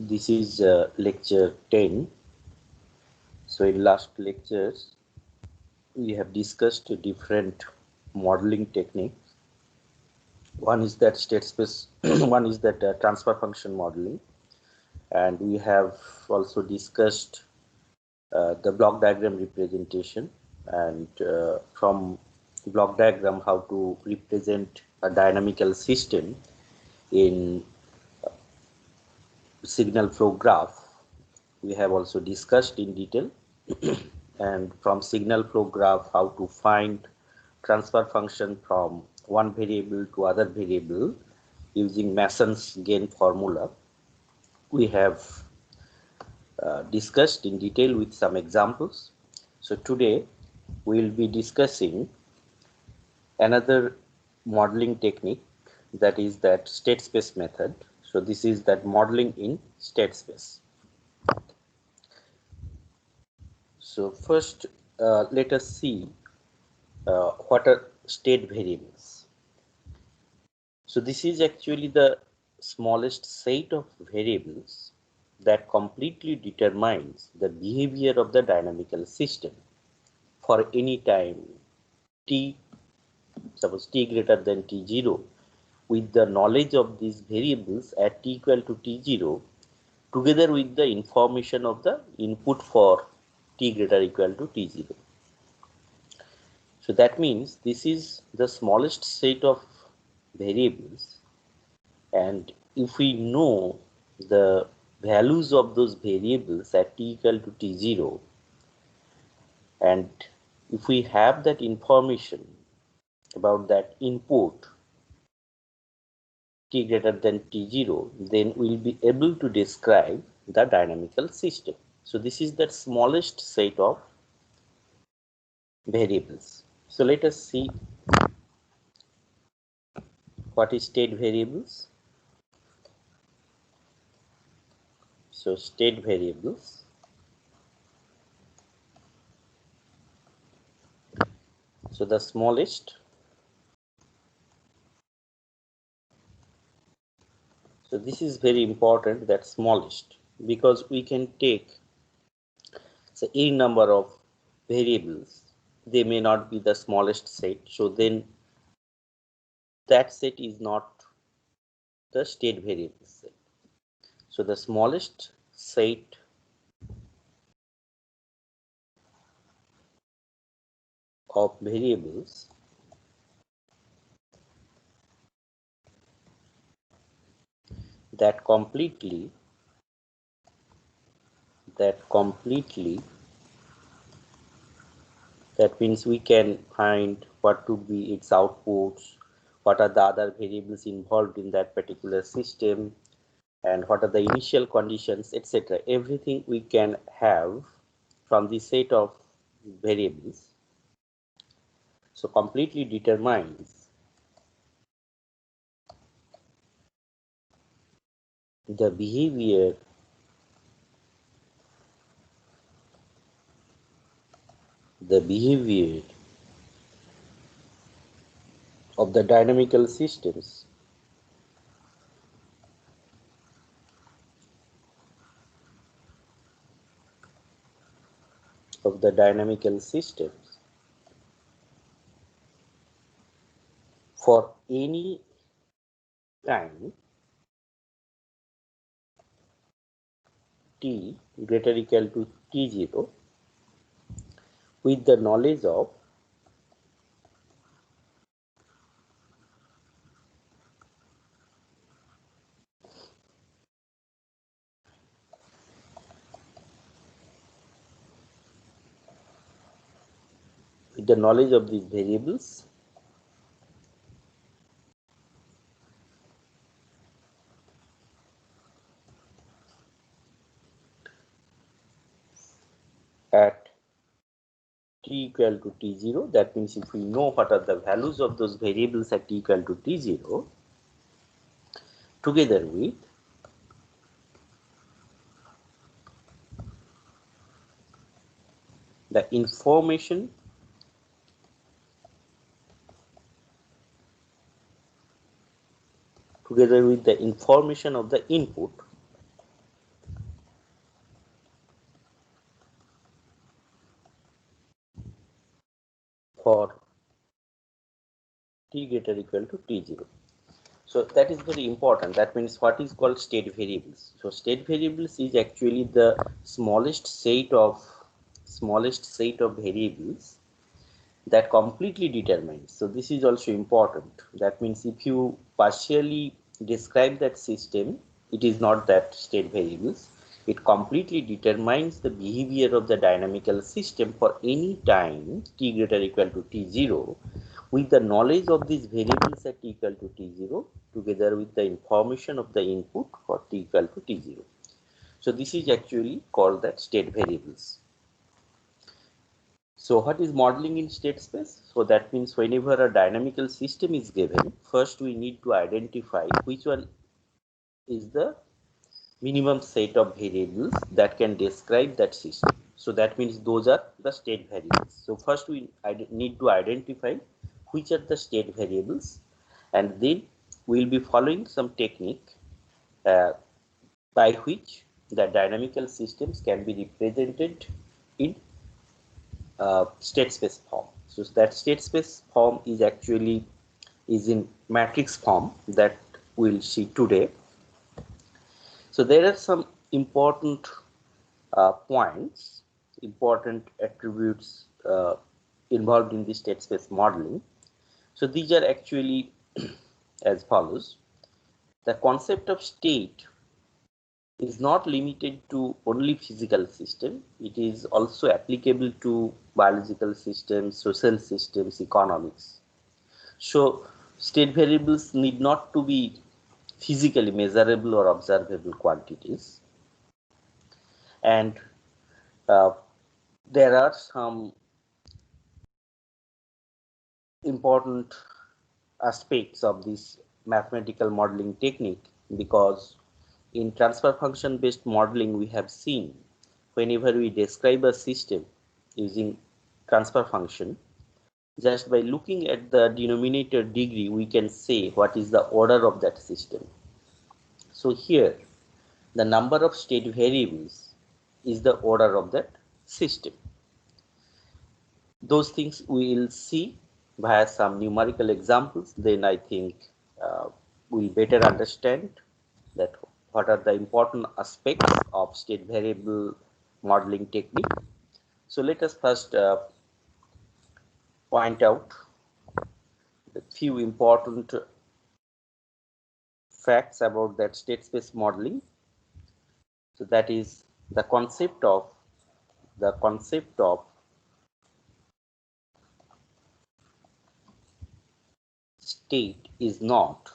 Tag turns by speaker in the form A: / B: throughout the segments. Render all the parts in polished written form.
A: This is lecture 10. So in last lectures, we have discussed different modeling techniques. One is that state space, one is that transfer function modeling, and we have also discussed the block diagram representation, and from block diagram how to represent a dynamical system in signal flow graph. We have also discussed in detail, and from signal flow graph how to find transfer function from one variable to other variable using Mason's gain formula. We have discussed in detail with some examples. So today we will be discussing another modeling technique, that is that state space method. So this is that modeling in state space. So first let us see what are state variables. So this is actually the smallest set of variables that completely determines the behavior of the dynamical system for any time t, suppose t greater than t0. With the knowledge of these variables at t equal to t0, together with the information of the input for t greater equal to t0. So that means this is the smallest set of variables, and if we know the values of those variables at t equal to t0, and if we have that information about that input t greater than t0, then we'll be able to describe the dynamical system. So this is the smallest set of variables. So let us see what is state variables. So state variables, so the smallest, so this is very important, that smallest, because we can take a number of variables, they may not be the smallest set, so then that set is not the state variable set. So the smallest set of variables that completely that means we can find what to be its outputs, what are the other variables involved in that particular system, and what are the initial conditions, etc. Everything we can have from the set of variables. So completely determines the behavior of the dynamical systems for any time t greater equal to t0, with the knowledge of these variables at t equal to t0. That means if we know what are the values of those variables at t equal to t0, together with the information of the input t greater or equal to t0. So that is very important. That means what is called state variables. So state variables is actually the smallest set of variables that completely determines. So this is also important. That means if you partially describe that system, it is not that state variables. It completely determines the behavior of the dynamical system for any time t greater or equal to t0, with the knowledge of these variables at t equal to t0 together with the information of the input for t equal to t0. So this is actually called that state variables. So what is modeling in state space? So that means whenever a dynamical system is given, first we need to identify which one is the minimum set of variables that can describe that system. So that means those are the state variables. So first we need to identify which are the state variables, and then we will be following some technique by which the dynamical systems can be represented in state space form. So that state space form is actually in matrix form that we'll see today. So there are some important points, important attributes involved in the state space modeling. So these are actually as follows. The concept of state is not limited to only physical system. It is also applicable to biological systems, social systems, economics. So state variables need not to be physically measurable or observable quantities. And there are some important aspects of this mathematical modeling technique, because in transfer function based modeling we have seen whenever we describe a system using transfer function, just by looking at the denominator degree we can say what is the order of that system. So here the number of state variables is the order of that system. Those things we will see via some numerical examples. Then I think we'll better understand that what are the important aspects of state variable modeling technique. So let us first point out a few important facts about that state space modeling. So that is the concept of state is not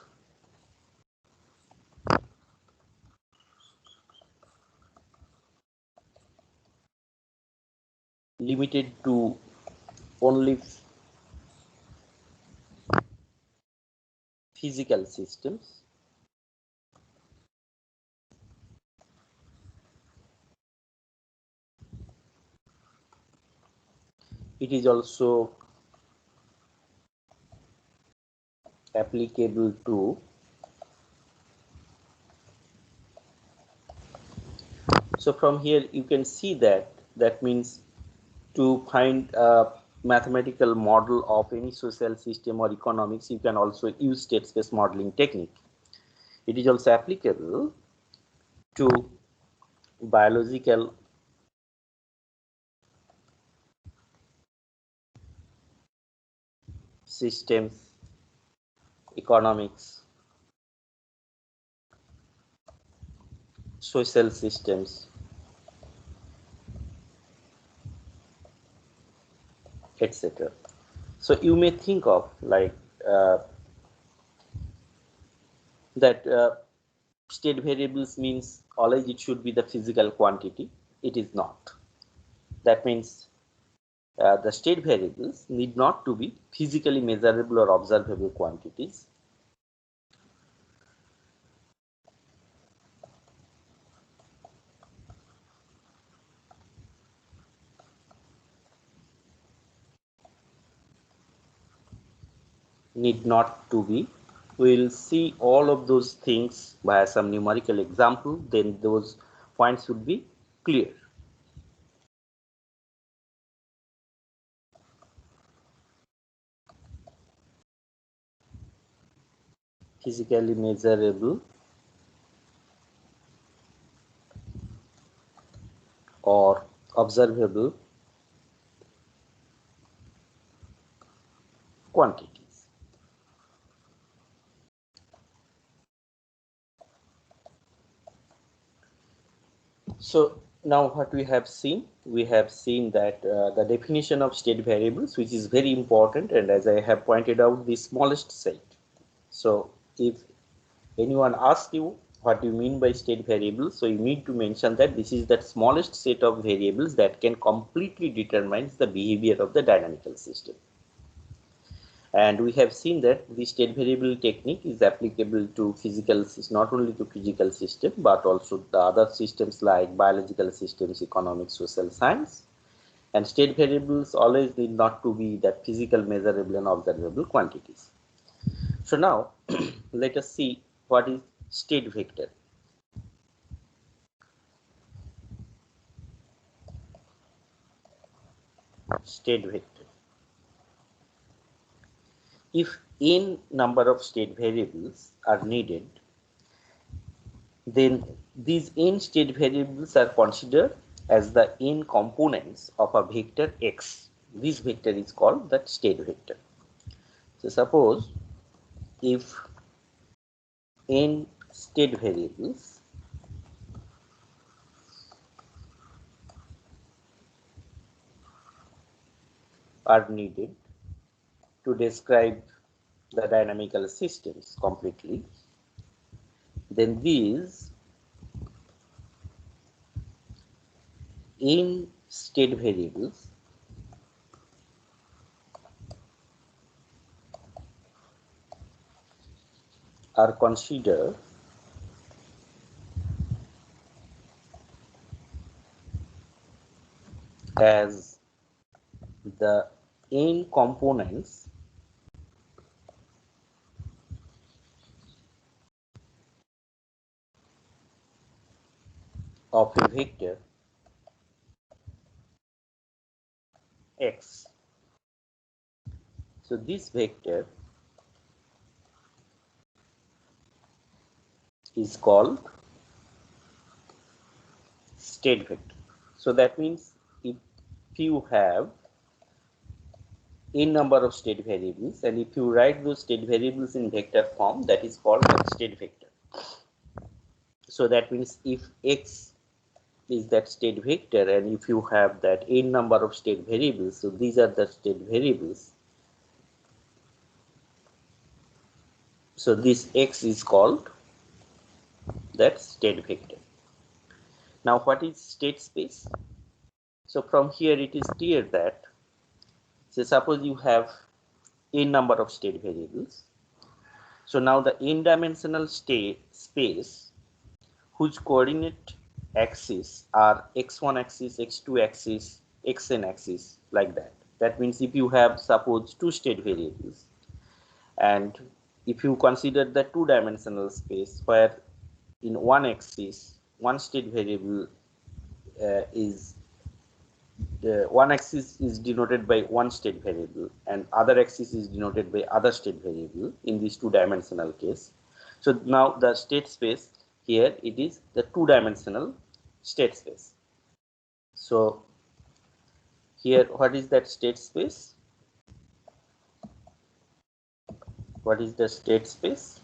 A: limited to only physical systems. It is also applicable to so from here you can see that means to find a mathematical model of any social system or economics, you can also use state space modeling technique. It is also applicable to biological systems, economics, social systems, etc. So you may think of like that state variables means always it should be the physical quantity. It is not. That means the state variables need not to be physically measurable or observable quantities. Need not to be. We will see all of those things by some numerical example, then those points would be clear. physically measurable or observable quantities. So now what we have seen that the definition of state variables, which is very important, and as I have pointed out, the smallest set. So if anyone asks you what you mean by state variables, so you need to mention that this is that smallest set of variables that can completely determine the behavior of the dynamical system. And we have seen that the state variable technique is applicable to physical, not only to physical system, but also the other systems like biological systems, economic, social science. And state variables always need not to be that physical, measurable, and observable quantities. So now let us see what is state vector. State vector. If n number of state variables are needed, then these n state variables are considered as the n components of a vector x. This vector is called the state vector. So suppose if n state variables are needed to describe the dynamical systems completely, then these n state variables are considered as the n components of a vector x. So this vector is called state vector. So that means if you have n number of state variables, and if you write those state variables in vector form, that is called a state vector. So that means if x is that state vector, and if you have that n number of state variables, so these are the state variables. So this x is called that state vector. Now what is state space? So from here it is clear that, so suppose you have n number of state variables. So now the n-dimensional state space whose coordinate axes are x1 axis, x2 axis, xn axis, like that. That means if you have suppose two state variables, and if you consider the two-dimensional space where in one axis one state variable is one axis is denoted by one state variable and other axis is denoted by other state variable in this two-dimensional case. So now the state space here, it is the two-dimensional state space. So here what is that state space? What is the state space?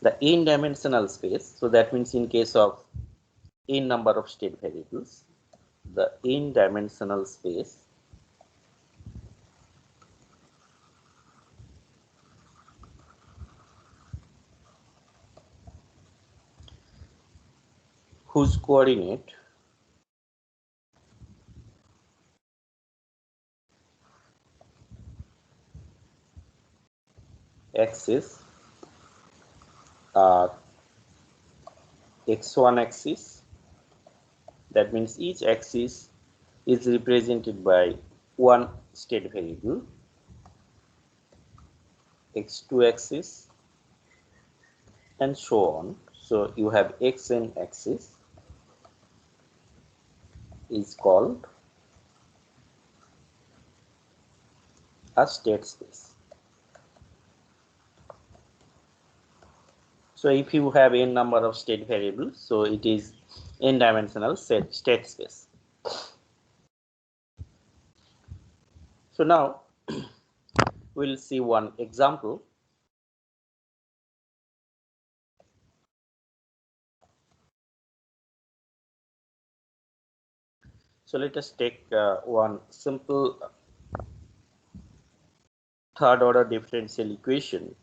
A: The n-dimensional space. So that means in case of n number of state variables, the n-dimensional space whose coordinate axis are x1 axis. That means each axis is represented by one state variable, x2 axis, and so on. So you have xn axis is called a state space. So if you have n number of state variables, so it is n-dimensional state space. So now we'll see one example. So let us take one simple third order differential equation.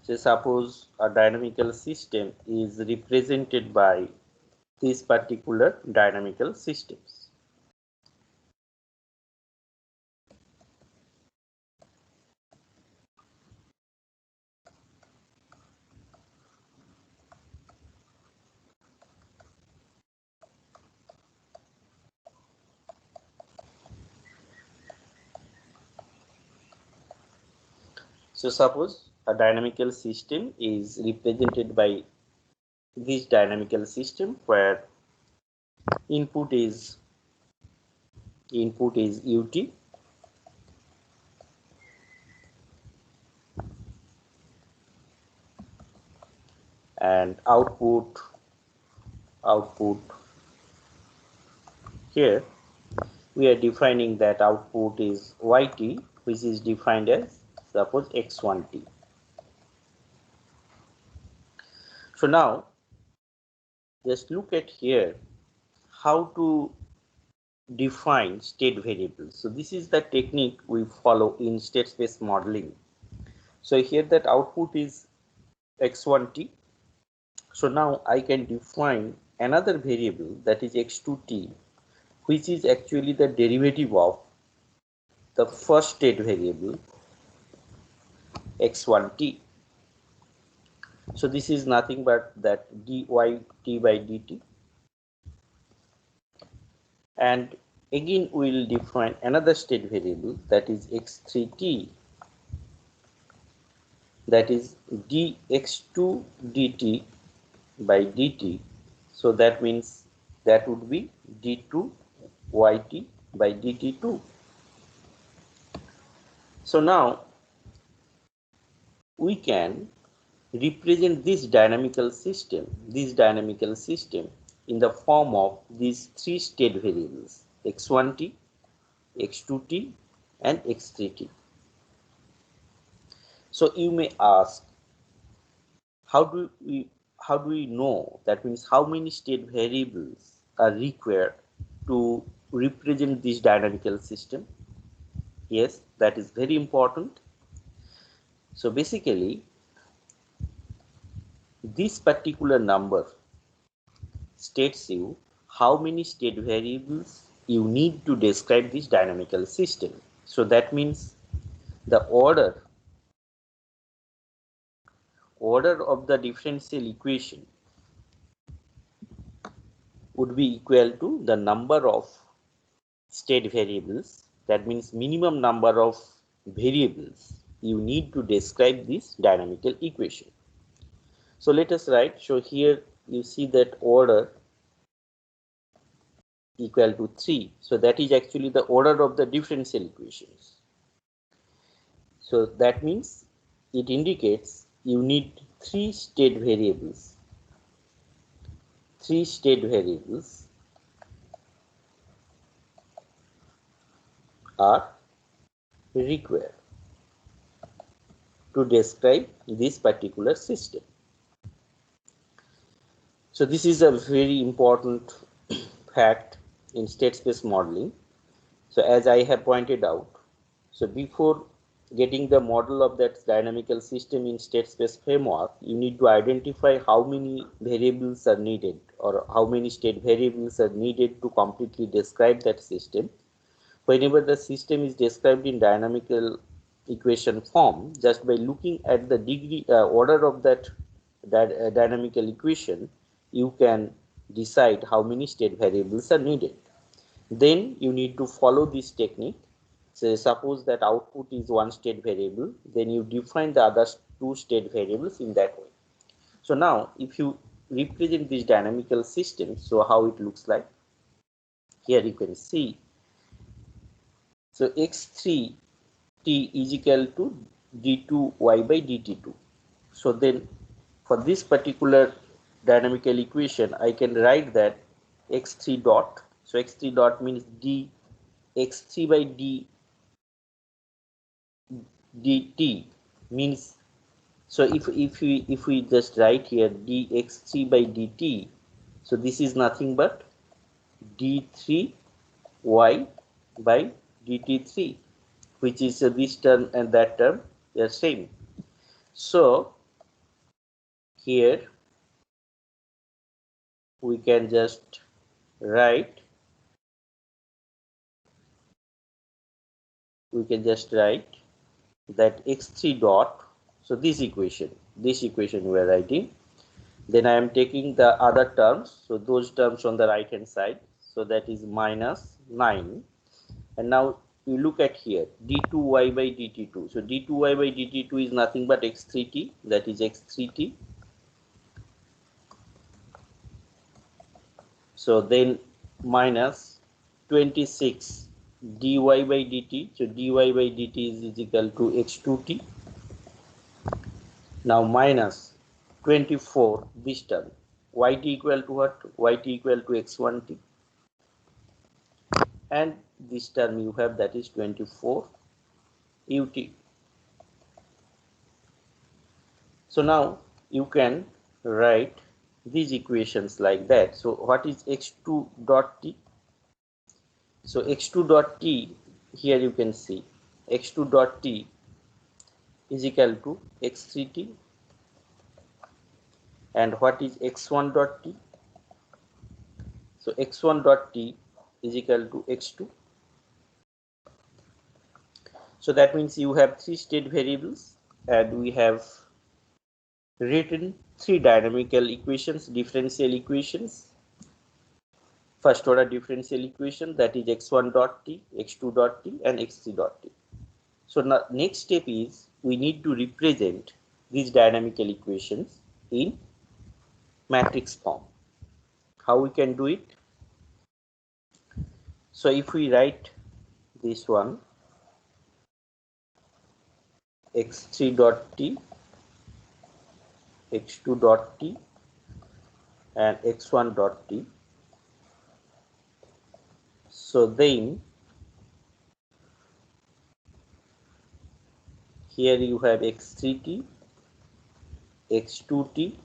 A: So suppose a dynamical system is represented by these particular dynamical systems. So suppose a dynamical system is represented by this dynamical system where input is ut and output here we are defining that output is yt, which is defined as suppose x1t. So now just look at here how to define state variables. So this is the technique we follow in state space modeling. So here that output is x1t. So now I can define another variable that is x2t, which is actually the derivative of the first state variable x1t. So this is nothing but that dyt by dt. And again we will define another state variable that is x3t, that is dx2 dt by dt. So that means that would be d2 yt by dt2. So now we can represent this dynamical system in the form of these three state variables x1t, x2t and x3t. So you may ask, how do we know, that means how many state variables are required to represent this dynamical system? Yes, that is very important. So basically this particular number states you how many state variables you need to describe this dynamical system. So that means the order of the differential equation would be equal to the number of state variables. That means minimum number of variables you need to describe this dynamical equation. So let us write. So here you see that order equal to 3. So that is actually the order of the differential equations. So that means it indicates you need 3 state variables. 3 state variables are required to describe this particular system. So this is a very important fact in state space modeling. So as I have pointed out, so before getting the model of that dynamical system in state space framework, you need to identify how many variables are needed or how many state variables are needed to completely describe that system. Whenever the system is described in dynamical equation form, just by looking at the degree order of that dynamical equation, you can decide how many state variables are needed. Then you need to follow this technique. So suppose that output is one state variable, then you define the other two state variables in that way. So now if you represent this dynamical system, so how it looks like, here you can see. So x3t is equal to d2y by dt2. So then for this particular dynamical equation, I can write that x3 dot. So x3 dot means d x3 by d dt means, so if we just write here dx3 by dt, so this is nothing but d3y by dt3, which is this term and that term, they are same. So here we can just write, that x3 dot, so this equation we are writing, then I am taking the other terms, so those terms on the right hand side, so that is minus 9. And now you look at here d2y by dt2, so d2y by dt2 is nothing but x3t, that is x3t. So then minus 26 dy by dt, so dy by dt is equal to x2t. Now minus 24 this term, yt equal to what? Yt equal to x1t, and this term you have, that is 24 ut. So now you can write these equations like that. So what is x2 dot t? So x2 dot t, here you can see x2 dot t is equal to x3t, and what is x1 dot t? So x1 dot t is equal to x2. So that means you have three state variables, and we have written three dynamical equations, differential equations. First order differential equation, that is x1 dot t, x2 dot t, and x3 dot t. So now next step is we need to represent these dynamical equations in matrix form. How we can do it? So if we write this one, x3 dot t, x2 dot t, and x1 dot t. So then here you have x3t, x2t,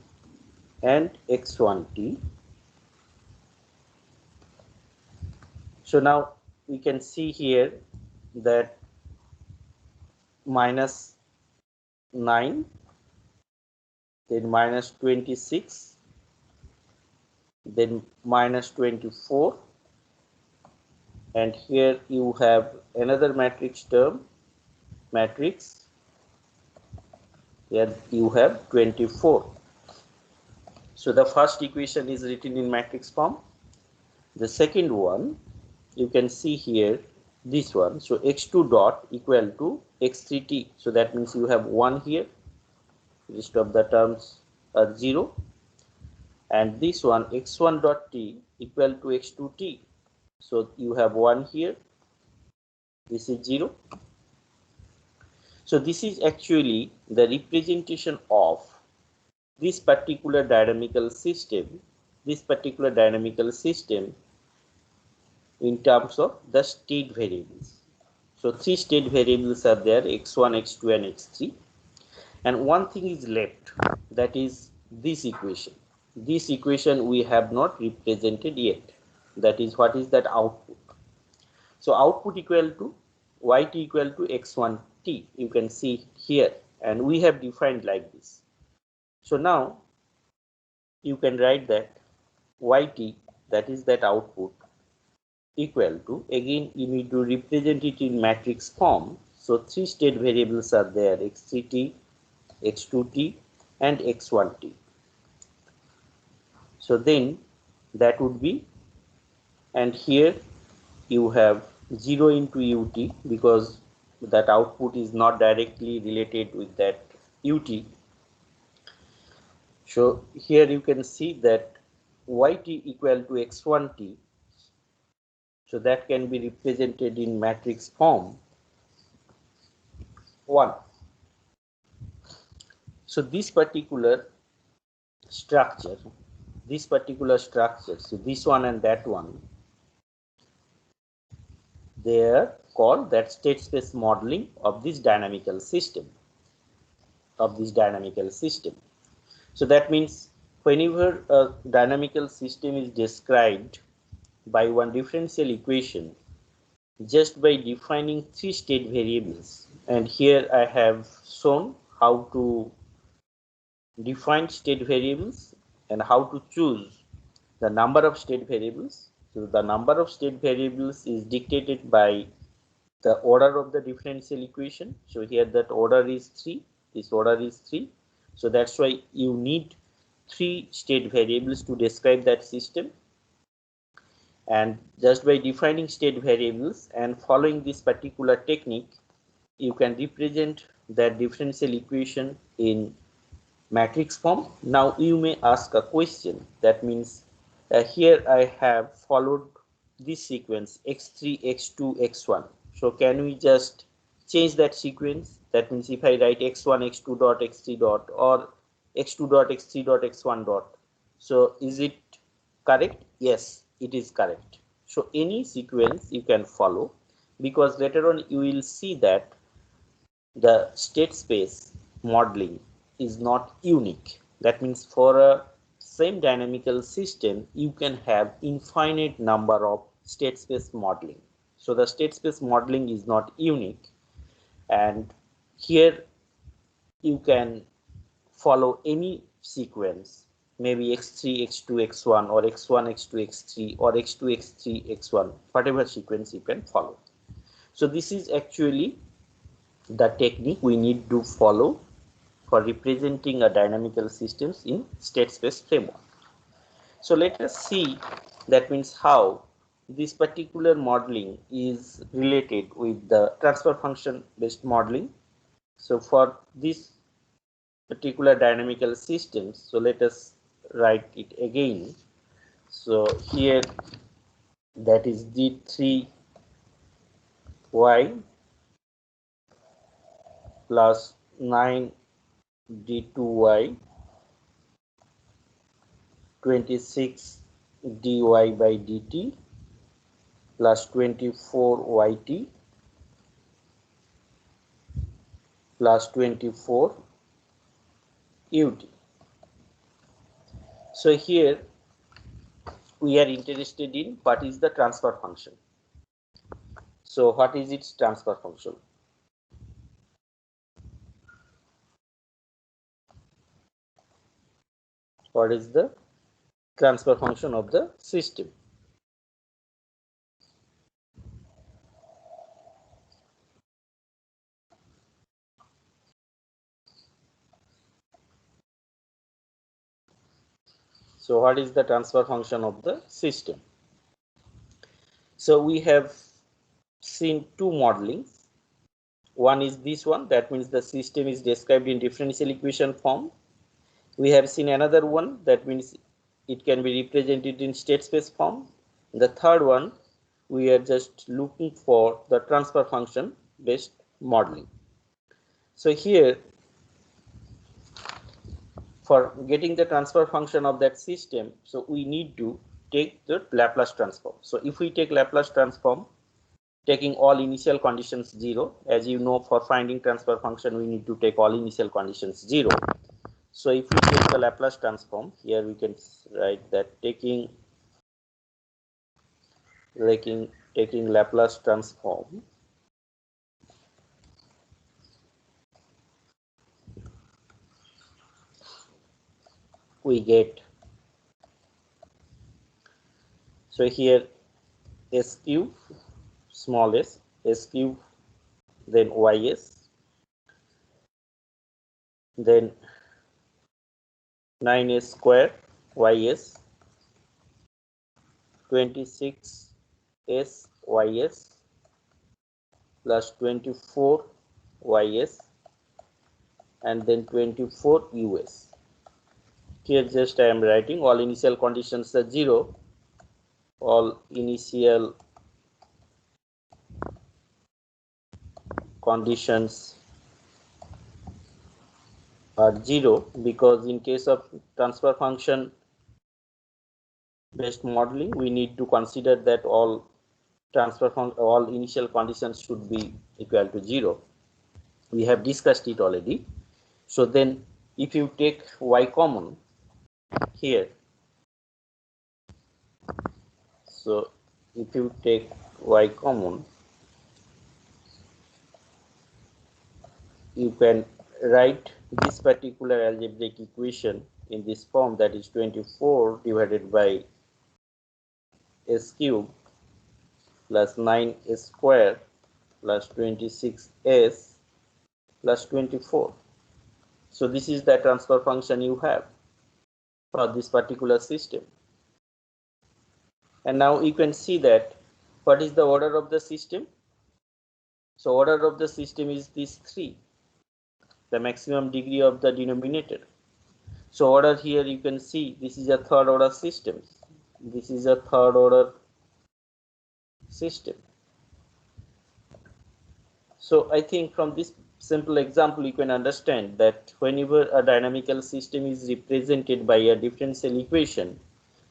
A: and x1t. So now we can see here that minus 9, then minus 26, then minus 24, and here you have another matrix term, matrix, here you have 24. So the first equation is written in matrix form. The second one you can see here, this one, so x2 dot equal to x3t, so that means you have 1 here, rest of the terms are 0, and this one x1 dot t equal to x2t, so you have 1 here, this is 0. So this is actually the representation of this particular dynamical system, in terms of the state variables. So three state variables are there, x1, x2, and x3. And one thing is left, that is this equation. This equation we have not represented yet. That is, what is that output? So output equal to yt equal to x1t, you can see here, and we have defined like this. So now you can write that yt, that is that output, equal to, again you need to represent it in matrix form. So three state variables are there, x3t, x2t, and x1t. So then that would be, and here you have 0 into ut, because that output is not directly related with that ut. So here you can see that yt equal to x1t, so that can be represented in matrix form 1. So this particular structure, so this one and that one, they are called that state space modeling of this dynamical system. So that means whenever a dynamical system is described by one differential equation just by defining three state variables, and here I have shown how to define state variables and how to choose the number of state variables. So the number of state variables is dictated by the order of the differential equation. So here that order is 3, this order is 3. So that's why you need 3 state variables to describe that system. And just by defining state variables and following this particular technique, you can represent that differential equation in matrix form. Now you may ask a question, that means here I have followed this sequence x3, x2, x1. So can we just change that sequence? That means if I write x1, x2 dot, x3 dot, or x2 dot, x3 dot, x1 dot. So is it correct? Yes, it is correct. So any sequence you can follow, because later on you will see that the state space modeling is not unique. That means for a same dynamical system, you can have infinite number of state space modeling. So the state space modeling is not unique, and here you can follow any sequence, maybe x3, x2, x1, or x1, x2, x3, or x2, x3, x1, whatever sequence you can follow. So this is actually the technique we need to follow for representing a dynamical systems in state space framework. So let us see, that means how this particular modeling is related with the transfer function based modeling. So for this particular dynamical systems, so let us write it again. So here that is d3y plus 9 d2y 26 dy by dt plus 24 yt plus 24 ut. So here we are interested in what is the transfer function. So what is its transfer function? What is the transfer function of the system? So what is the transfer function of the system? So we have seen two modelings. One is this one, that means the system is described in differential equation form. We have seen another one, that means it can be represented in state space form. The third one, we are just looking for the transfer function based modeling. So here, for getting the transfer function of that system, so we need to take the Laplace transform. So if we take Laplace transform, taking all initial conditions 0, as you know, for finding transfer function we need to take all initial conditions 0. So if we take the Laplace transform, here we can write that taking Laplace transform, we get, so here s cube, small s cube, then ys, then 9s square ys, 26s ys plus 24 ys, and then 24 us. Here just I am writing all initial conditions are 0, all initial conditions are 0, because in case of transfer function based modeling, we need to consider that all all initial conditions should be equal to 0. We have discussed it already. So then if you take y common here, so if you take y common, you can write this particular algebraic equation in this form, that is 24 divided by s cube plus 9s square plus 26s plus 24. So this is the transfer function you have for this particular system. And now you can see that what is the order of the system. So order of the system is this 3, the maximum degree of the denominator. So order here you can see this is a third order system. This is a third order system. So I think from this simple example you can understand that whenever a dynamical system is represented by a differential equation,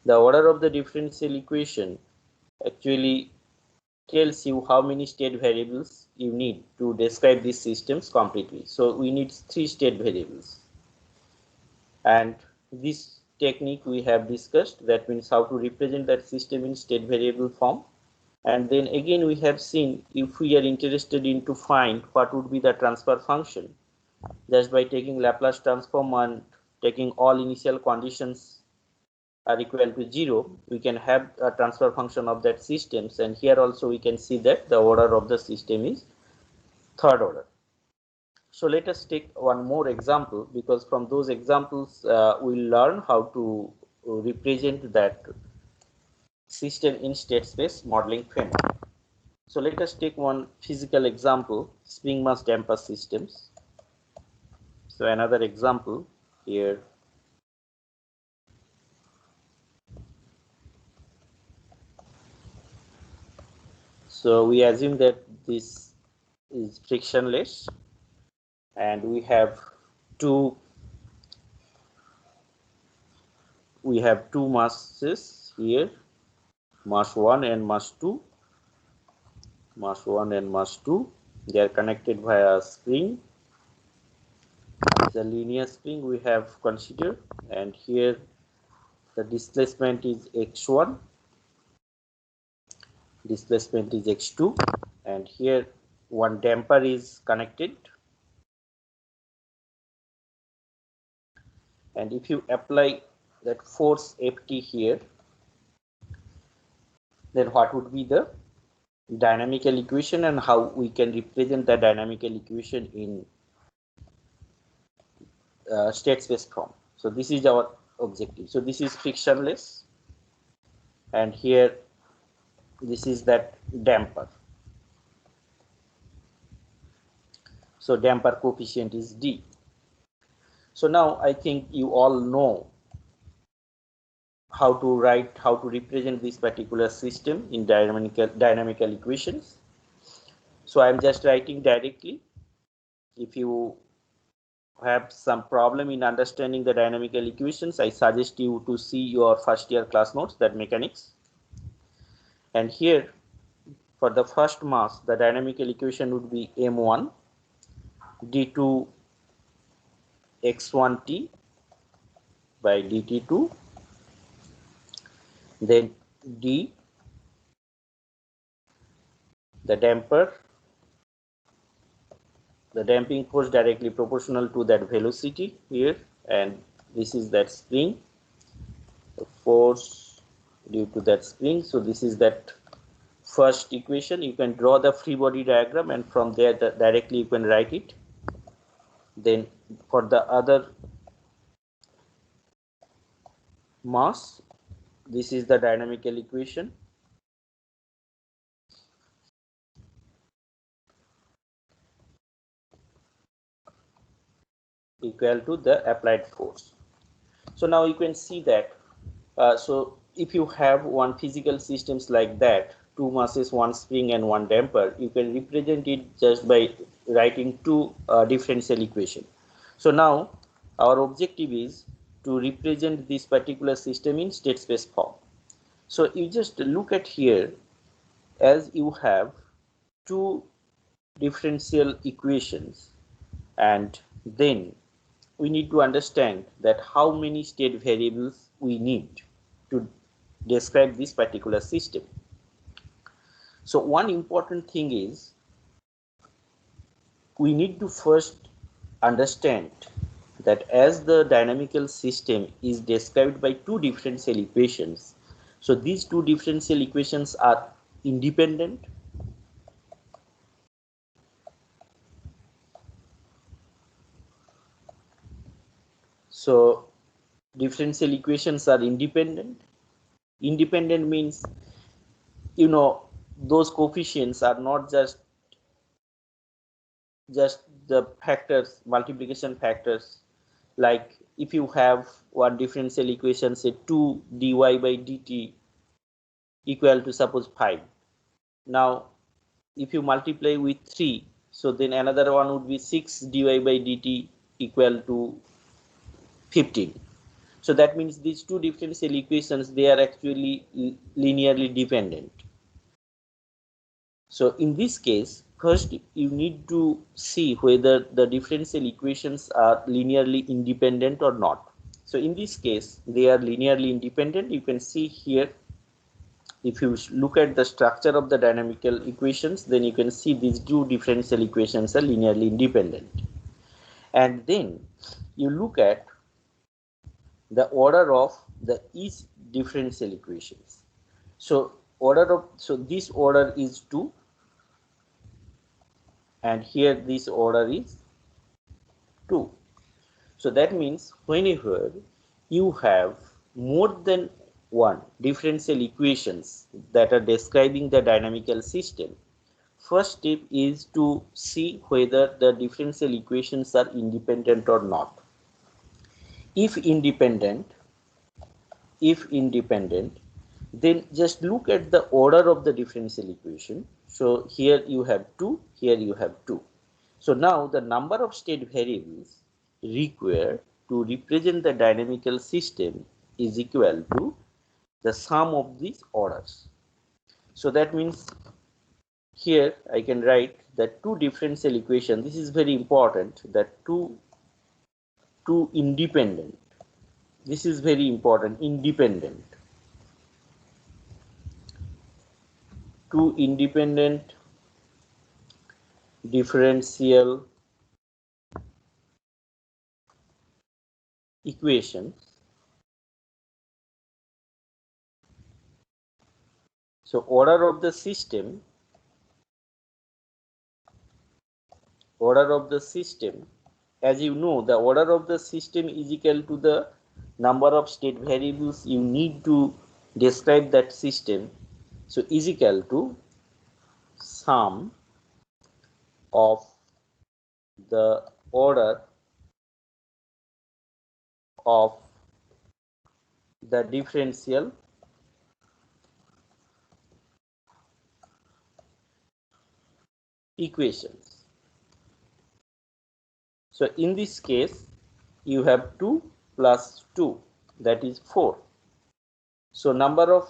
A: the order of the differential equation actually tells you how many state variables you need to describe these systems completely. So we need 3 state variables, and this technique we have discussed, that means how to represent that system in state variable form. And then again we have seen, if we are interested in to find what would be the transfer function, just by taking Laplace transform and taking all initial conditions are equal to 0, we can have a transfer function of that systems. And here also we can see that the order of the system is third order. So let us take one more example, because from those examples we'll learn how to represent that system in state space modeling framework. So let us take one physical example, spring mass damper systems. So another example here. So we assume that this is frictionless, and we have two masses here, mass 1 and mass 2. Mass 1 and mass 2, they are connected via a spring. It's a linear spring we have considered, and here the displacement is x1, displacement is x2, and here one damper is connected. And if you apply that force Ft here, then what would be the dynamical equation and how we can represent the dynamical equation in state space form. So this is our objective. So this is frictionless, and here this is that damper. So damper coefficient is D. So now I think you all know how to represent this particular system in dynamical equations. So I'm just writing directly. If you have some problem in understanding the dynamical equations, I suggest you to see your first year class notes, that mechanics. And here for the first mass, the dynamical equation would be m1 d2 x1t by dt2, then d, the damper, the damping force directly proportional to that velocity here, and this is that spring, the force due to that spring. So this is that first equation. You can draw the free body diagram, and from there directly you can write it. Then for the other mass, this is the dynamical equation. Equal to the applied force. So now you can see that. So if you have one physical systems like that, two masses, one spring and one damper, you can represent it just by writing two differential equation. So now our objective is to represent this particular system in state space form. So you just look at here, as you have two differential equations, and then we need to understand that how many state variables we need to describe this particular system. So one important thing is we need to first understand that as the dynamical system is described by two differential equations, so these two differential equations are independent. So differential equations are independent. Independent means, you know, those coefficients are not just the factors, multiplication factors. Like if you have one differential equation, say 2 dy by dt equal to suppose 5. Now if you multiply with 3, so then another one would be 6 dy by dt equal to 15. So that means these two differential equations, they are actually linearly dependent. So in this case, first you need to see whether the differential equations are linearly independent or not. So in this case, they are linearly independent. You can see here, if you look at the structure of the dynamical equations, then you can see these two differential equations are linearly independent. And then you look at the order of the each differential equations. So this order is 2, and here this order is 2. So that means whenever you have more than one differential equations that are describing the dynamical system, first step is to see whether the differential equations are independent or not. If independent, then just look at the order of the differential equation. So here you have 2, here you have 2. So now the number of state variables required to represent the dynamical system is equal to the sum of these orders. So that means here I can write that two differential equations. This is very important, that two independent. This is very important, independent. Two independent differential equations. So order of the system, as you know, the order of the system is equal to the number of state variables you need to describe that system. So is equal to sum of the order of the differential equations. So in this case, you have 2 plus 2, that is 4. So number of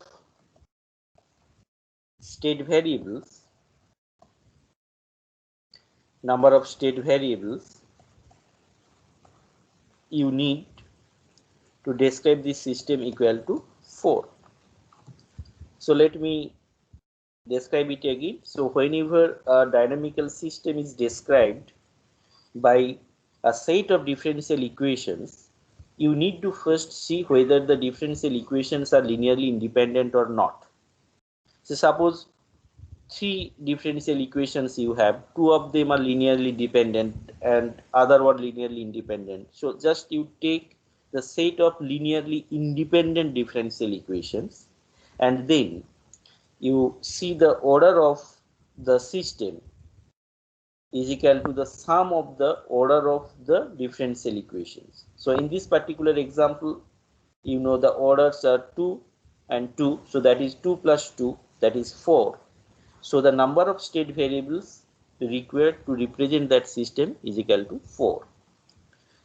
A: state variables you need to describe this system equal to 4. So let me describe it again. So whenever a dynamical system is described by a set of differential equations, you need to first see whether the differential equations are linearly independent or not. So suppose 3 differential equations you have, 2 of them are linearly dependent and other one linearly independent. So just you take the set of linearly independent differential equations, and then you see the order of the system is equal to the sum of the order of the differential equations. So in this particular example, you know the orders are 2 and 2, so that is 2 plus 2, that is 4. So the number of state variables required to represent that system is equal to 4.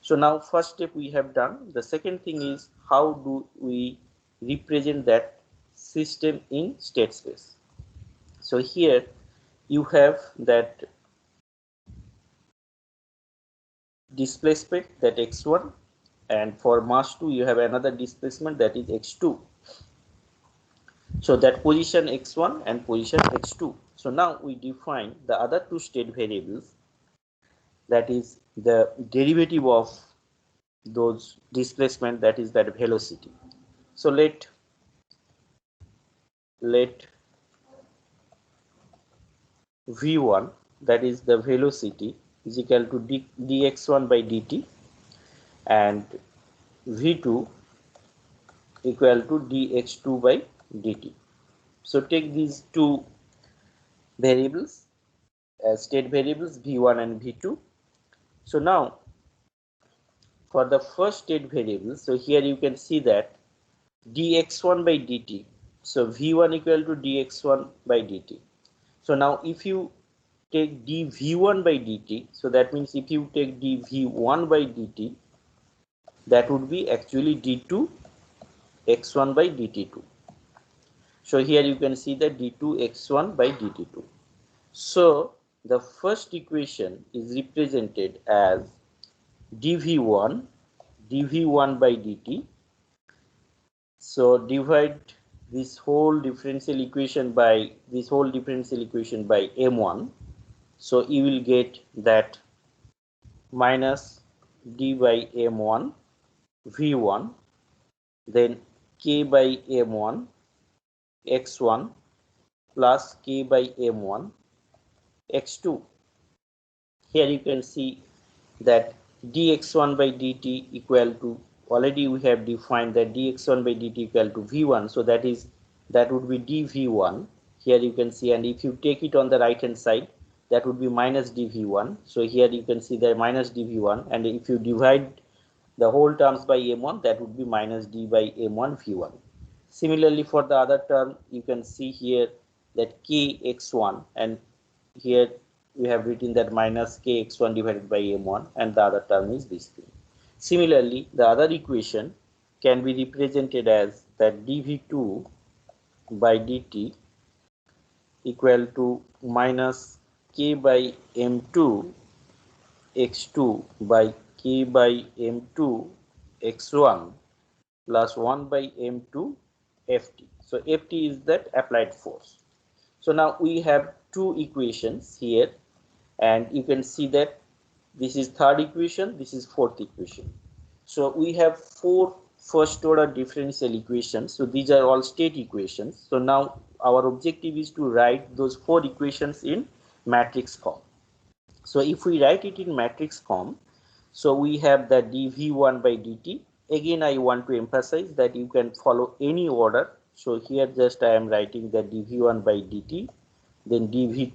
A: So now first step we have done. The second thing is how do we represent that system in state space. So here you have that displacement, that x1, and for mass 2 you have another displacement, that is x2. So that position x1 and position x2. So now we define the other two state variables, that is the derivative of those displacement, that is that velocity. So let v1, that is the velocity, is equal to dx1 by dt, and v2 equal to dx2 by dt. So take these two variables as state variables, v1 and v2. So now for the first state variable, so here you can see that dx1 by dt, so v1 equal to dx1 by dt. So now if you take dv1 by dt, so that means if you take dv1 by dt, that would be actually d2 x1 by dt2. So here you can see that d2 x1 by dt2. So the first equation is represented as dv1 by dt. So divide this whole differential equation by m1. So you will get that minus d by m1 v1, then k by m1 x1 plus k by m1 x2. Here you can see that dx1 by dt equal to, already we have defined that dx1 by dt equal to v1, so that would be dv1. Here you can see, and if you take it on the right hand side, that would be minus dv1. So here you can see that minus dv1, and if you divide the whole terms by m1, that would be minus d by m1 v1. Similarly for the other term, you can see here that kx1, and here we have written that minus kx1 divided by m1, and the other term is this thing. Similarly, the other equation can be represented as that dv2 by dt equal to minus k by m2 x2 by k by m2 x1 plus 1 by m2 ft. So ft is that applied force. So now we have two equations here, and you can see that this is third equation, this is fourth equation. So we have four first order differential equations. So these are all state equations. So now our objective is to write those four equations in matrix form. So if we write it in matrix form, so we have the dv1 by dt. Again, I want to emphasize that you can follow any order. So here just I am writing the dv1 by dt, then dv2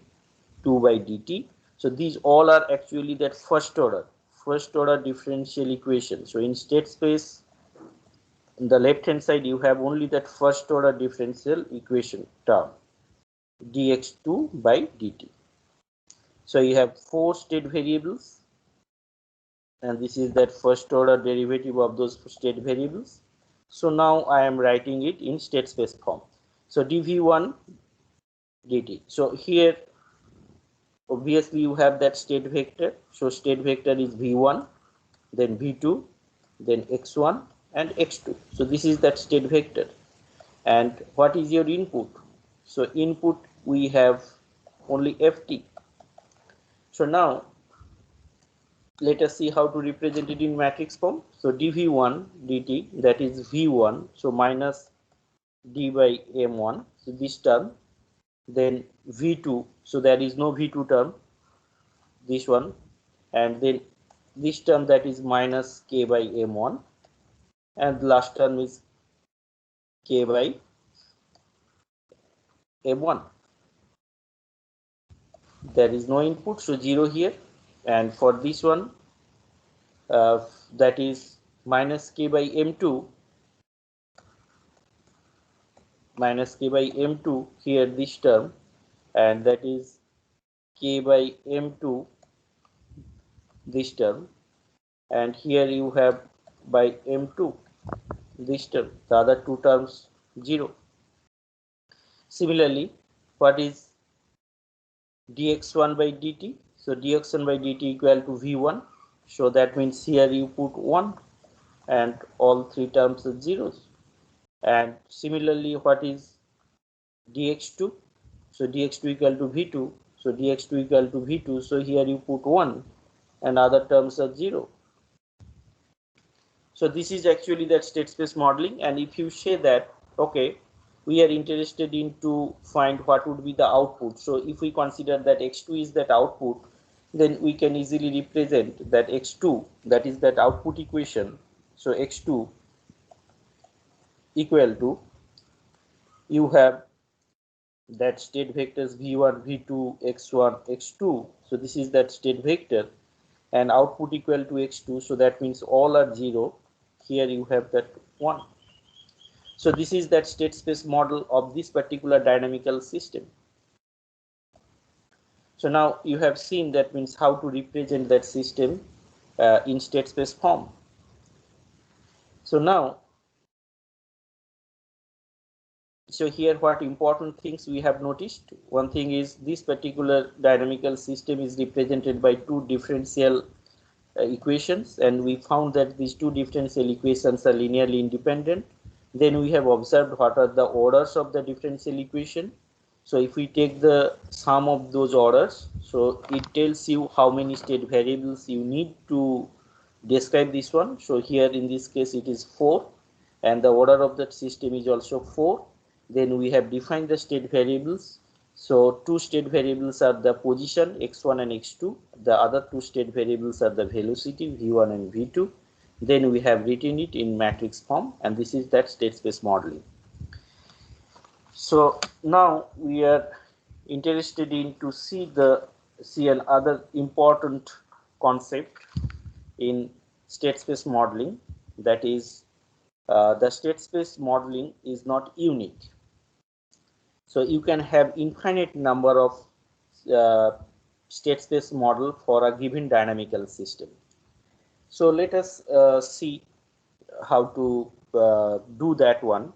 A: by dt. So these all are actually that first order differential equation. So in state space, on the left hand side, you have only that first order differential equation term, dx2 by dt. So you have four state variables, and this is that first order derivative of those state variables. So now I am writing it in state space form. So dv1 dt. So here obviously you have that state vector. So state vector is v1, then v2, then x1 and x2. So this is that state vector. And what is your input? So input we have only ft. So now let us see how to represent it in matrix form. So dv1 dt, that is v1, so minus d by m1, so this term, then v2, so there is no v2 term, this one, and then this term, that is minus k by m1, and the last term is k by m1. There is no input, so 0 here, and for this one, that is minus k by m2, here this term, and that is k by m2, this term, and here you have by m2 this term, the other two terms 0. Similarly, what is dx1 by dt? So dx1 by dt equal to v1, so that means here you put 1 and all three terms are zeros. And similarly, what is dx2? So dx2 equal to v2, so dx2 equal to v2, so here you put 1 and other terms are 0. So this is actually that state space modeling. And if you say that, okay, we are interested in to find what would be the output. So if we consider that x2 is that output, then we can easily represent that x2, that is that output equation. So x2 equal to, you have that state vectors v1, v2, x1, x2. So this is that state vector, and output equal to x2. So that means all are 0. Here you have that 1. So this is that state space model of this particular dynamical system. So now you have seen that means how to represent that system in state space form. So now, so here what important things we have noticed. One thing is this particular dynamical system is represented by two differential equations, and we found that these two differential equations are linearly independent. Then we have observed what are the orders of the differential equation. So if we take the sum of those orders, so it tells you how many state variables you need to describe this one. So here in this case it is 4, and the order of that system is also 4. Then we have defined the state variables. So two state variables are the position x1 and x2. The other two state variables are the velocity v1 and v2. Then we have written it in matrix form, and this is that state space modeling. So now we are interested in to see another important concept in state space modeling, that is the state space modeling is not unique. So you can have infinite number of state space model for a given dynamical system. So let us see how to do that one.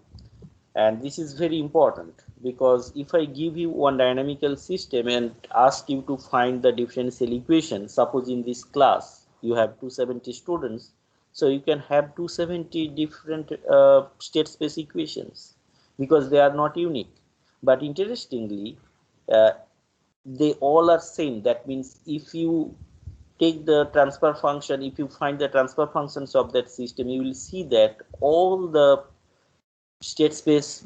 A: And this is very important, because if I give you one dynamical system and ask you to find the differential equation, suppose in this class you have 270 students, so you can have 270 different state space equations, because they are not unique. But interestingly, they all are same. That means if you take the transfer function, if you find the transfer functions of that system, you will see that all the state space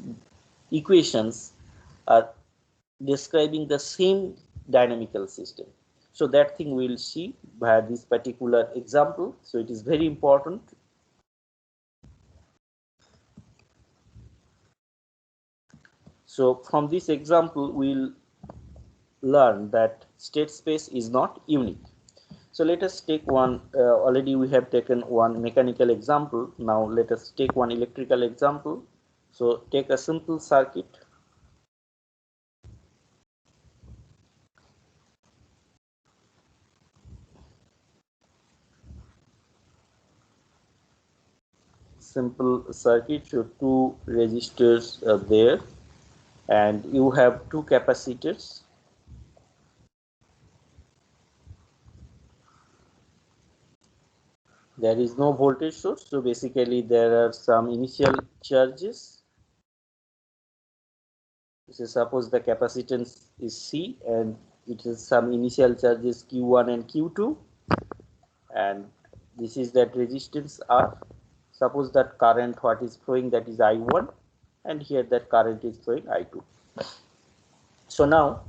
A: equations are describing the same dynamical system. So that thing we will see by this particular example. So it is very important. So from this example, we'll learn that state space is not unique. So let us take one, already we have taken one mechanical example. Now let us take one electrical example. So take a simple circuit. Simple circuit, so two resistors are there, and you have two capacitors. There is no voltage source, so basically there are some initial charges. So suppose the capacitance is C, and it is some initial charges Q1 and Q2, and this is that resistance R. Suppose that current what is flowing, that is I1, and here that current is flowing I2. So now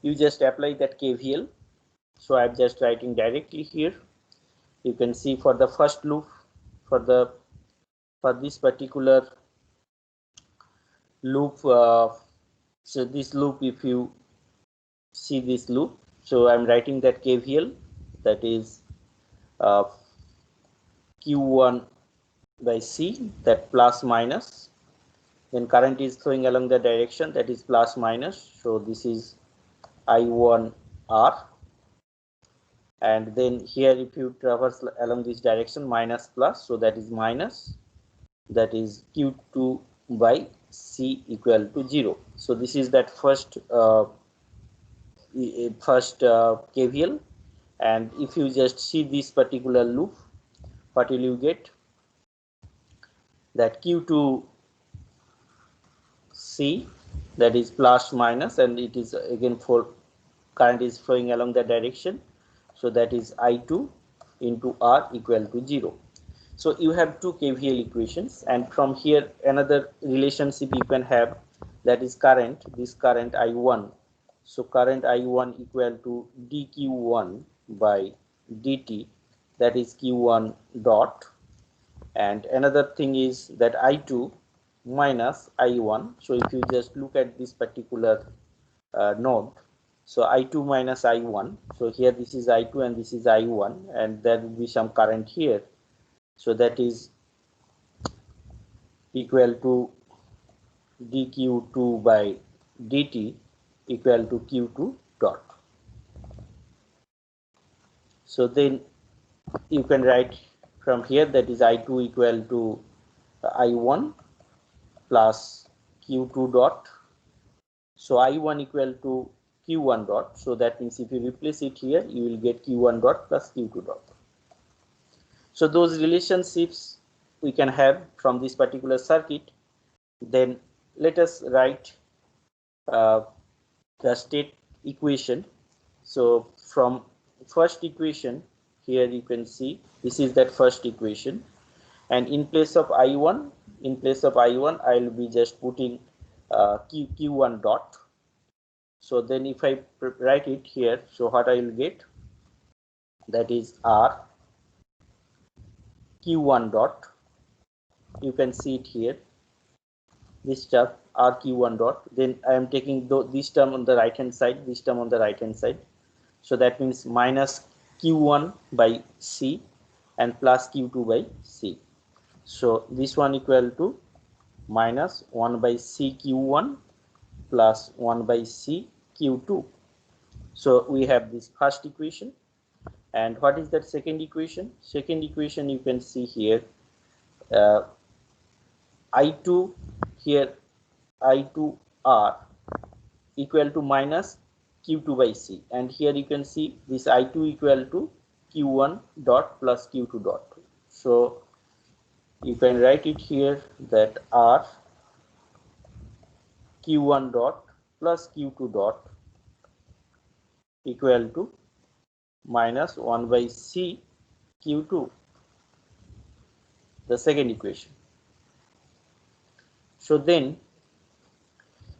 A: you just apply that KVL. So I'm just writing directly here. You can see for the first loop, for this particular loop, so this loop, if you see this loop, so I'm writing that KVL, that is Q1 by C, that plus minus, then current is flowing along the direction, that is plus minus, so this is I1 R, and then here if you traverse along this direction minus plus, so that is minus, that is q2 by c equal to 0. So this is that first KVL, and if you just see this particular loop, what will you get? That q2 c, that is plus minus, and it is again for current is flowing along that direction, so that is I2 into R equal to 0. So you have two KVL equations, and from here another relationship you can have, that is current, this current I1. So current I1 equal to dq1 by dt, that is q1 dot, and another thing is that I2 minus I1. So if you just look at this particular node, so I2 minus I1, so here this is I2 and this is I1, and there will be some current here, so that is equal to dq2 by dt equal to q2 dot. So then you can write from here, that is I2 equal to I1 plus q2 dot. So I1 equal to q1 dot, so that means if you replace it here, you will get q1 dot plus q2 dot. So those relationships we can have from this particular circuit. Then let us write the state equation. So from first equation, here you can see this is that first equation, and in place of I1, I will be just putting q1 dot. So then if I write it here, so what I will get, that is R q1 dot, you can see it here, this term R q1 dot, then I am taking this term on the right hand side, this term on the right hand side, so that means minus q1 by c and plus q2 by c. So this one equal to minus 1 by c q1 plus 1 by c q2. So we have this first equation. And what is that second equation? Second equation you can see here, I2 here, I2R equal to minus q2 by c, and here you can see this I2 equal to q1 dot plus q2 dot. So you can write it here, that R q1 dot plus q2 dot equal to minus 1 by c q2, the second equation. So then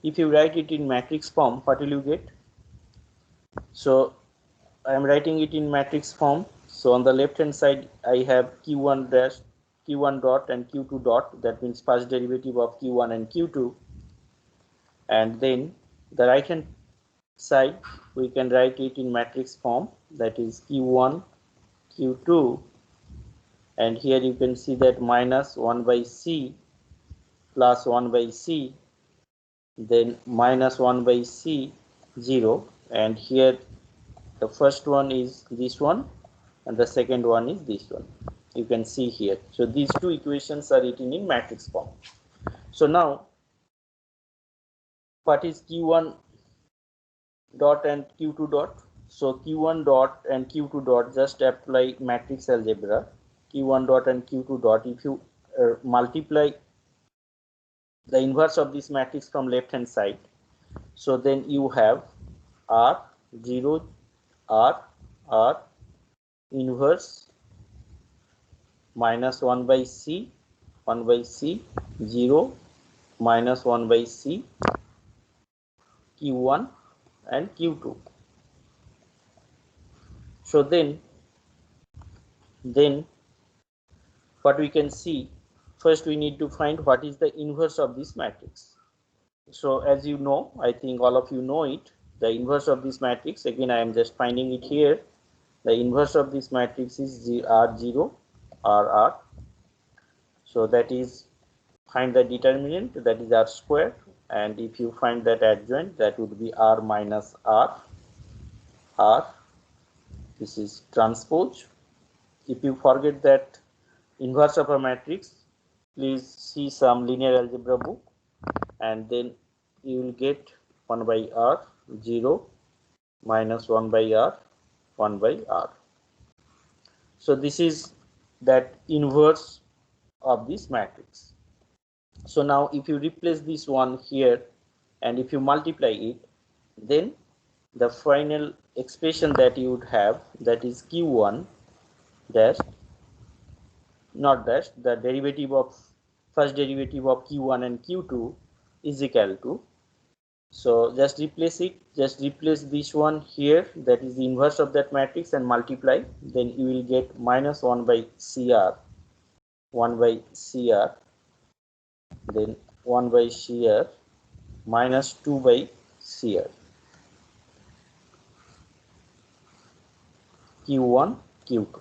A: if you write it in matrix form, what will you get? So I am writing it in matrix form. So on the left hand side I have q1 dash, q1 dot and q2 dot, that means first derivative of q1 and q2, and then the right hand side we can write it in matrix form, that is q1 q2, and here you can see that minus 1 by c plus 1 by c, then minus 1 by c 0, and here the first one is this one and the second one is this one, you can see here. So these two equations are written in matrix form. So now what is q1 dot and q2 dot? So q1 dot and q2 dot, just apply matrix algebra, q1 dot and q2 dot. If you multiply the inverse of this matrix from left hand side, so then you have R 0 R inverse minus 1 by c 0 minus 1 by c q1 and q2. So then what we can see, first we need to find what is the inverse of this matrix. So as you know, I think all of you know it, the inverse of this matrix, again I am just finding it here, the inverse of this matrix is R0 RR. So that is, find the determinant, that is R square, and if you find that adjoint, that would be R minus R This is transpose. If you forget that inverse of a matrix, please see some linear algebra book, and then you will get 1 by r 0 minus 1 by r 1 by r. So this is that inverse of this matrix. So now if you replace this one here and if you multiply it, then the final expression that you would have, that is q1 dash, not dash, the derivative of first derivative of q1 and q2 is equal to, so just replace it, just replace this one here, that is the inverse of that matrix, and multiply, then you will get minus 1 by cr, 1 by cr, then 1 by cr minus 2 by cr, q1 q2.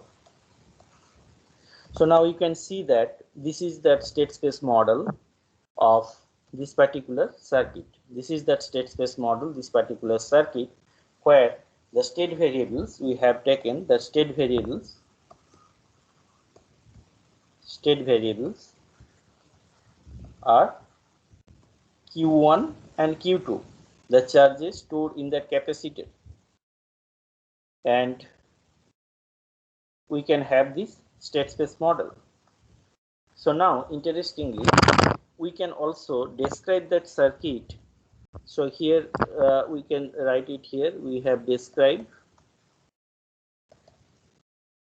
A: So now you can see that this is that state space model of this particular circuit. This is that state space model, this particular circuit, where the state variables, we have taken the state variables are q1 and q2, the charges stored in the capacitor, and we can have this state space model. So now interestingly, we can also describe that circuit. So here we can write it here. We have describe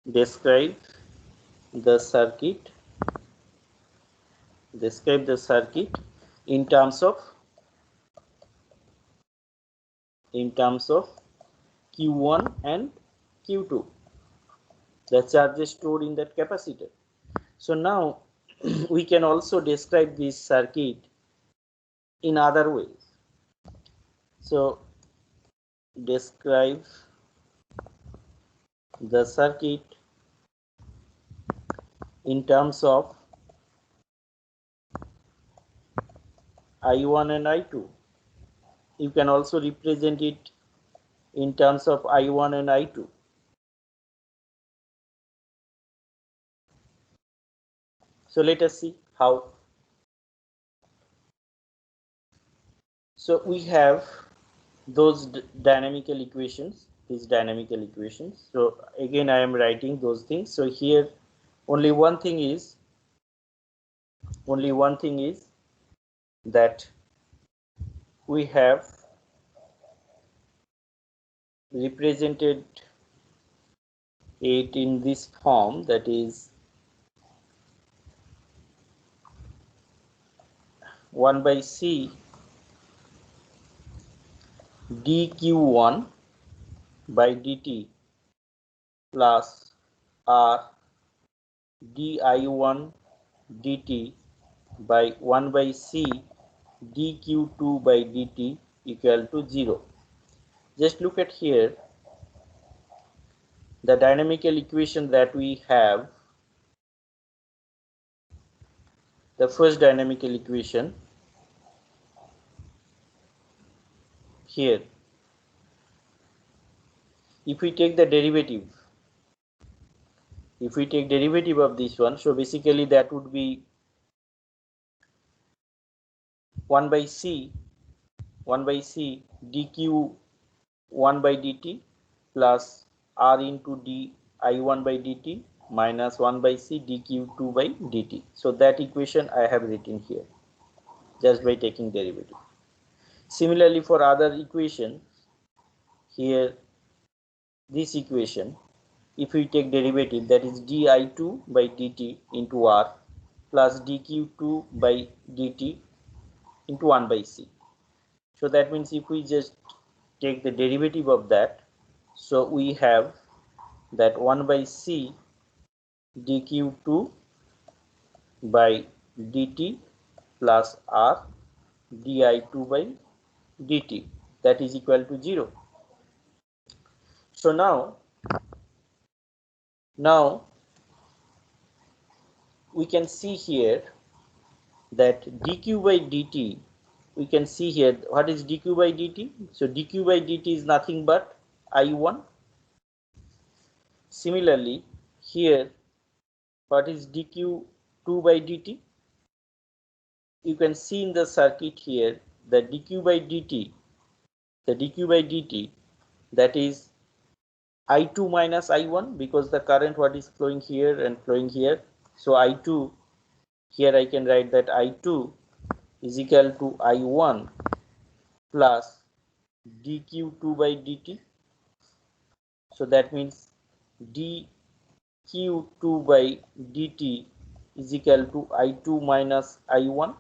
A: the circuit, in terms of q1 and q2, the charges stored in that capacitor. So now we can also describe this circuit in other ways. So describe the circuit in terms of I1 and I2. You can also represent it in terms of I1 and I2. So let us see how. So we have those dynamical equations, these dynamical equations. So again I am writing those things. So here only one thing is that we have represented it in this form, that is 1 by c dq1 by dt plus r di1 dt by 1 by c dq2 by dt equal to 0. Just look at here the dynamical equation that we have. The first dynamical equation here, if we take the derivative, of this one, so basically that would be 1 by c dq 1 by dt plus r into di1 by dt minus 1 by c dq2 by dt. So that equation I have written here just by taking derivative. Similarly for other equations, here this equation, if we take derivative, that is di2 by dt into r plus dq2 by dt into 1 by c. So that means if we just take the derivative of that, so we have that 1 by c dq2 by dt plus r di2 by dt, that is equal to 0. So now we can see here that dq by dt, we can see here what is dq by dt. So dq by dt is nothing but I1 Similarly, here what is dq2 by dt? You can see in the circuit here that dq by dt, that is I2 minus I1, because the current what is flowing here and flowing here. So I2, here I can write that I2 is equal to I1 plus dq2 by dt. So that means dq2 by dt is equal to I2 minus I1.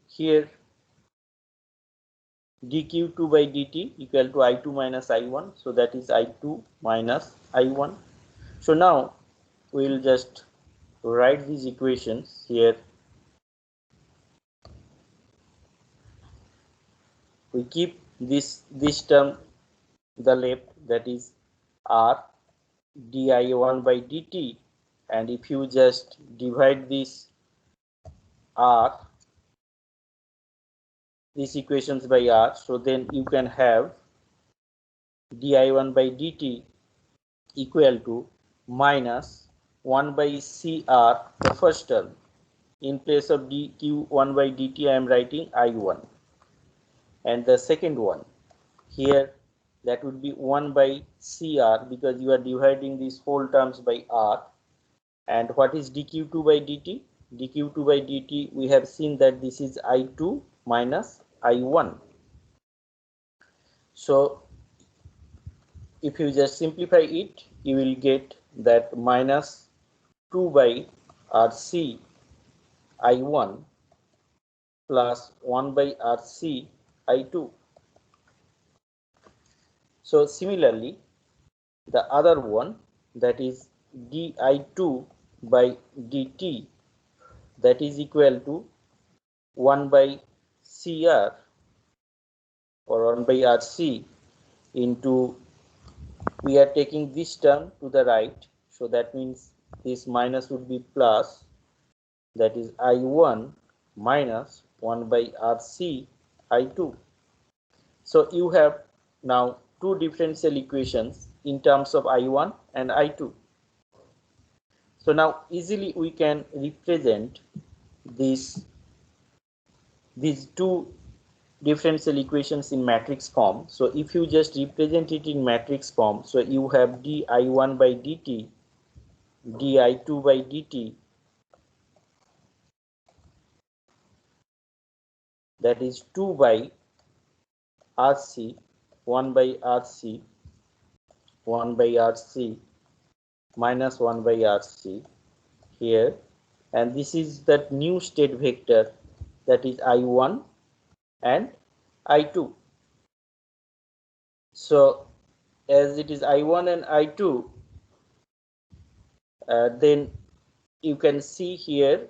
A: Here dq2 by dt equal to I2 minus I1. So that is I2 minus I1. So now we will just write these equations here. We keep this term the left, that is r di1 by dt, and if you just divide this r, these equations by r, so then you can have di1 by dt equal to minus 1 by cr, the first term. In place of dq1 by dt I am writing I1, and the second one here, that would be 1 by cr, because you are dividing these whole terms by r. And what is dq2 by dt? dq2 by dt, we have seen that this is I2 minus I1. So if you just simplify it, you will get that minus 2 by RC I1 plus 1 by RC I2. So similarly, the other one, that is di2 by dt, that is equal to 1 by CR or 1 by RC into, we are taking this term to the right, so that means this minus would be plus, that is I1 minus 1 by RC I2. So you have now two differential equations in terms of I1 and I2. So now easily we can represent these two differential equations in matrix form. So if you just represent it in matrix form, so you have di1 by dt, di2 by dt, that is 2 by RC, 1 by RC, 1 by RC minus 1 by RC here, and this is that new state vector, that is I1 and I2. So as it is I1 and I2, then you can see here